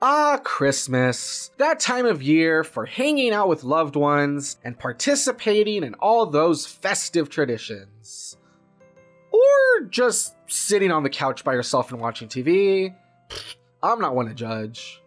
Ah, Christmas. That time of year for hanging out with loved ones and participating in all those festive traditions. Or just sitting on the couch by yourself and watching TV. I'm not one to judge.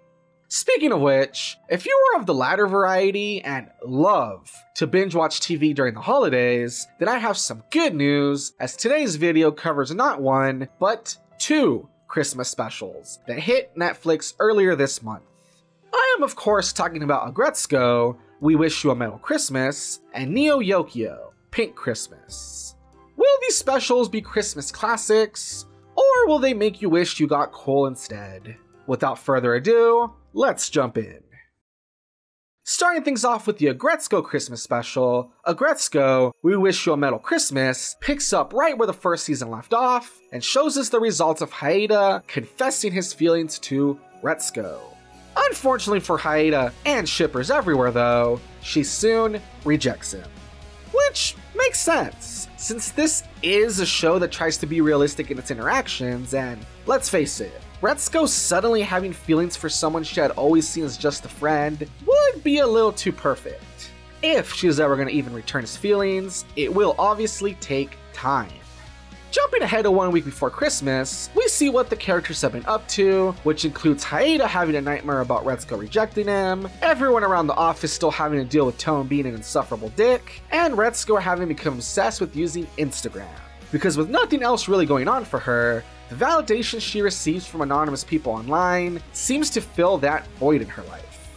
Speaking of which, if you are of the latter variety and love to binge watch TV during the holidays, then I have some good news, as today's video covers not one, but two Christmas specials that hit Netflix earlier this month. I am of course talking about Aggretsuko, We Wish You a Merry Christmas, and Yokio, Pink Christmas. Will these specials be Christmas classics, or will they make you wish you got coal instead? Without further ado, let's jump in. Starting things off with the Aggretsuko Christmas special, Aggretsuko, We Wish You a Merry Christmas picks up right where the first season left off and shows us the results of Haida confessing his feelings to Retsuko. Unfortunately for Haida and shippers everywhere though, she soon rejects him. Which makes sense, since this is a show that tries to be realistic in its interactions, and let's face it, Retsuko suddenly having feelings for someone she had always seen as just a friend would be a little too perfect. If she's ever going to even return his feelings, it will obviously take time. Jumping ahead to 1 week before Christmas, we see what the characters have been up to, which includes Haida having a nightmare about Retsuko rejecting him, everyone around the office still having to deal with Tone being an insufferable dick, and Retsuko having become obsessed with using Instagram. Because with nothing else really going on for her, the validation she receives from anonymous people online seems to fill that void in her life.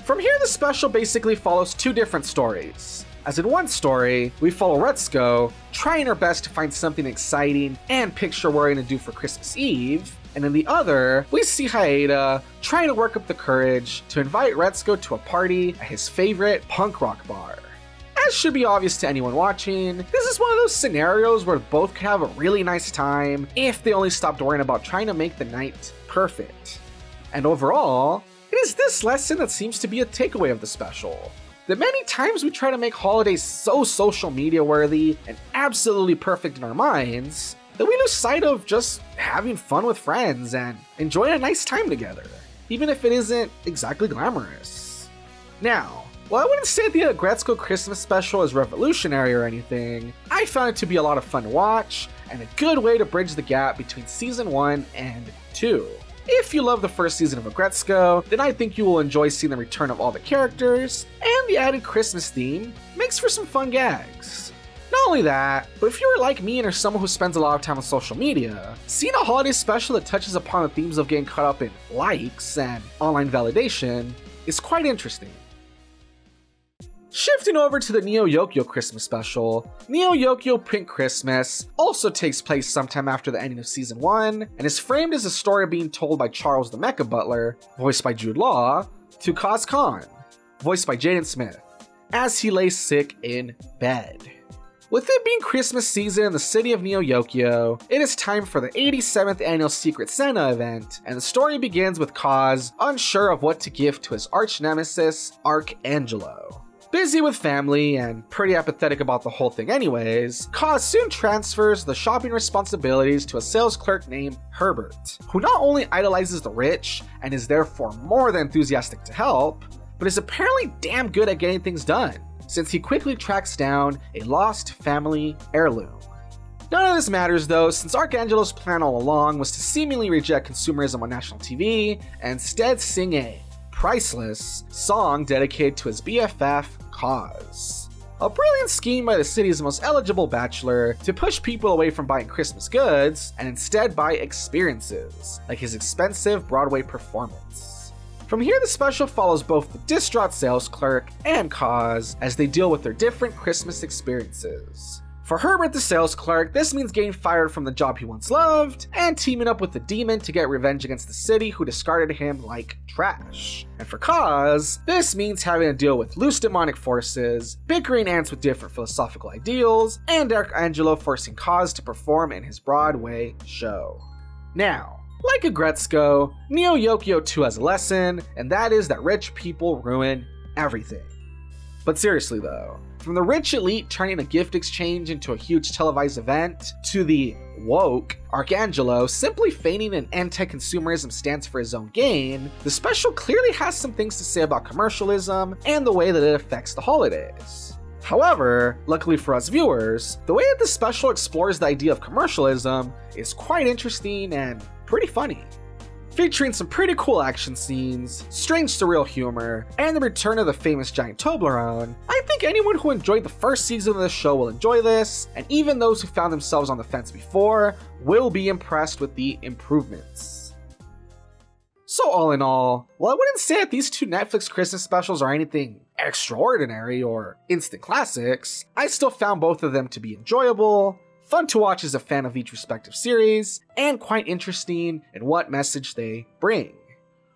From here, the special basically follows two different stories. As in one story, we follow Retsuko trying her best to find something exciting and picture-worthy to do for Christmas Eve, and in the other, we see Haida trying to work up the courage to invite Retsuko to a party at his favorite punk rock bar. As should be obvious to anyone watching, this is one of those scenarios where both could have a really nice time if they only stopped worrying about trying to make the night perfect. And overall, it is this lesson that seems to be a takeaway of the special. That many times we try to make holidays so social media worthy and absolutely perfect in our minds that we lose sight of just having fun with friends and enjoying a nice time together, even if it isn't exactly glamorous. Now, while I wouldn't say the Aggretsuko Christmas special is revolutionary or anything, I found it to be a lot of fun to watch and a good way to bridge the gap between season 1 and 2. If you love the first season of Aggretsuko, then I think you will enjoy seeing the return of all the characters, and the added Christmas theme makes for some fun gags. Not only that, but if you are like me and are someone who spends a lot of time on social media, seeing a holiday special that touches upon the themes of getting caught up in likes and online validation is quite interesting. Shifting over to the Yokio Christmas special, Yokio Pink Christmas also takes place sometime after the ending of season 1, and is framed as a story being told by Charles the Mecha Butler, voiced by Jude Law, to Kaz Khan, voiced by Jaden Smith, as he lays sick in bed. With it being Christmas season in the city of Yokio, it is time for the 87th annual Secret Santa event, and the story begins with Kaz unsure of what to give to his arch nemesis, Archangelo. Busy with family and pretty apathetic about the whole thing anyways, Kaz soon transfers the shopping responsibilities to a sales clerk named Herbert, who not only idolizes the rich and is therefore more than enthusiastic to help, but is apparently damn good at getting things done, since he quickly tracks down a lost family heirloom. None of this matters though, since Archangelo's plan all along was to seemingly reject consumerism on national TV and instead sing a priceless song dedicated to his BFF, Kaz. A brilliant scheme by the city's most eligible bachelor to push people away from buying Christmas goods and instead buy experiences, like his expensive Broadway performance. From here, the special follows both the distraught sales clerk and Kaz as they deal with their different Christmas experiences. For Herbert the sales clerk, this means getting fired from the job he once loved, and teaming up with the demon to get revenge against the city who discarded him like trash. And for Kaz, this means having to deal with loose demonic forces, bickering ants with different philosophical ideals, and Archangelo forcing Kaz to perform in his Broadway show. Now, like Aggretsuko, Yokio 2 has a lesson, and that is that rich people ruin everything. But seriously though, from the rich elite turning a gift exchange into a huge televised event, to the woke Archangelo simply feigning an anti-consumerism stance for his own gain, the special clearly has some things to say about commercialism and the way that it affects the holidays. However, luckily for us viewers, the way that the special explores the idea of commercialism is quite interesting and pretty funny. Featuring some pretty cool action scenes, strange surreal humor, and the return of the famous giant Toblerone, I think anyone who enjoyed the first season of the show will enjoy this, and even those who found themselves on the fence before will be impressed with the improvements. So all in all, while I wouldn't say that these two Netflix Christmas specials are anything extraordinary or instant classics, I still found both of them to be enjoyable, fun to watch as a fan of each respective series, and quite interesting in what message they bring.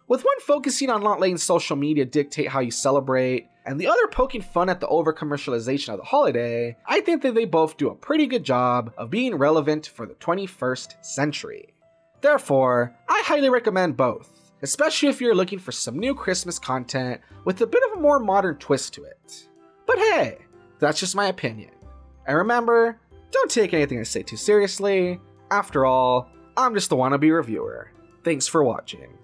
With one focusing on not letting social media dictate how you celebrate, and the other poking fun at the over-commercialization of the holiday, I think that they both do a pretty good job of being relevant for the 21st century. Therefore, I highly recommend both, especially if you're looking for some new Christmas content with a bit of a more modern twist to it. But hey, that's just my opinion. And remember, don't take anything I say too seriously. After all, I'm just the Wannabe Reviewer. Thanks for watching.